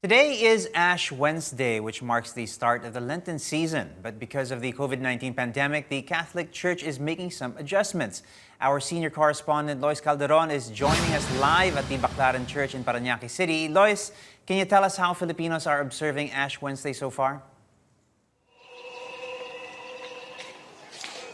Today is Ash Wednesday, which marks the start of the Lenten season. But because of the COVID-19 pandemic, the Catholic Church is making some adjustments. Our senior correspondent, Lois Calderon, is joining us live at the Baclaran Church in Parañaque City. Lois, can you tell us how Filipinos are observing Ash Wednesday so far?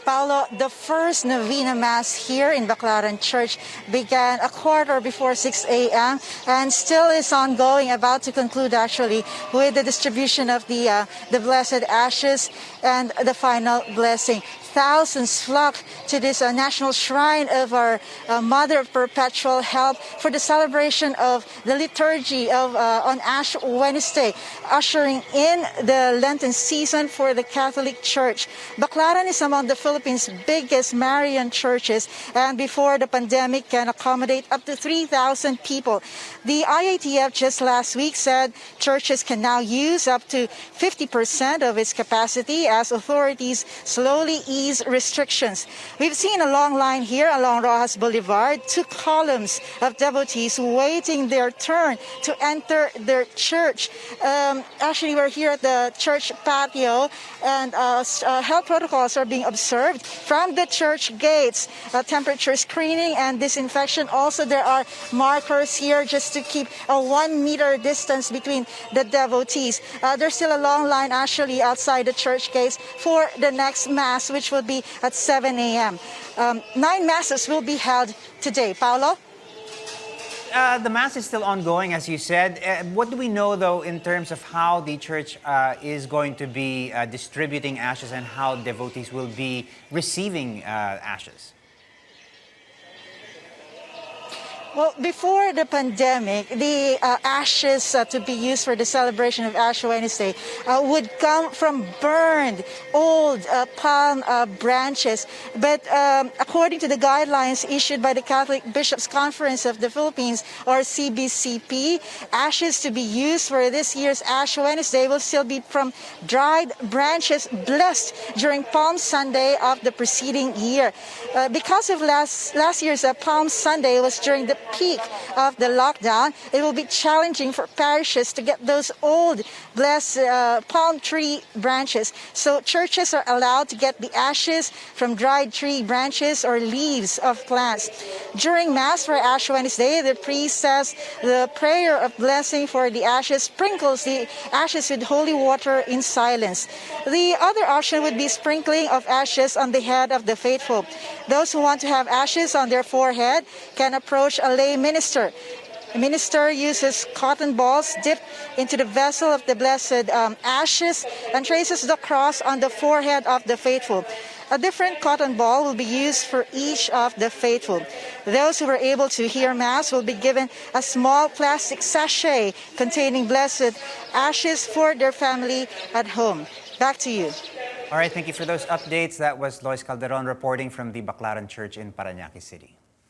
Paolo, the first Novena Mass here in Baclaran Church began a quarter before 6 a.m. and still is ongoing, about to conclude actually, with the distribution of the Blessed Ashes and the final blessing. Thousands flock to this national shrine of our Mother of Perpetual Help for the celebration of the liturgy of on Ash Wednesday, ushering in the Lenten season for the Catholic Church. Baclaran is among the Philippines' biggest Marian churches, and before the pandemic can accommodate up to 3,000 people. The IATF just last week said churches can now use up to 50% of its capacity as authorities slowly ease restrictions. We've seen a long line here along Rojas Boulevard, 2 columns of devotees waiting their turn to enter their church. Actually, we're here at the church patio, and health protocols are being observed from the church gates. Temperature screening and disinfection. Also, there are markers here just to keep a 1 meter distance between the devotees. There's still a long line actually outside the church gates for the next Mass, which will be at 7 a.m. 9 Masses will be held today. Paolo? The Mass is still ongoing, as you said. What do we know, though, in terms of how the Church is going to be distributing ashes and how devotees will be receiving ashes? Well, before the pandemic, the ashes to be used for the celebration of Ash Wednesday would come from burned old palm branches. But according to the guidelines issued by the Catholic Bishops' Conference of the Philippines, or CBCP, ashes to be used for this year's Ash Wednesday will still be from dried branches blessed during Palm Sunday of the preceding year. Because of last year's Palm Sunday was during the peak of the lockdown, it will be challenging for parishes to get those old blessed palm tree branches. So churches are allowed to get the ashes from dried tree branches or leaves of plants. During Mass for Ash Wednesday, the priest says the prayer of blessing for the ashes, sprinkles the ashes with holy water in silence. The other option would be sprinkling of ashes on the head of the faithful. Those who want to have ashes on their forehead can approach a lay minister. The minister uses cotton balls dipped into the vessel of the blessed ashes and traces the cross on the forehead of the faithful. A different cotton ball will be used for each of the faithful. Those who were able to hear Mass will be given a small plastic sachet containing blessed ashes for their family at home. Back to you. All right, thank you for those updates. That was Lois Calderon reporting from the Baclaran Church in Parañaque City.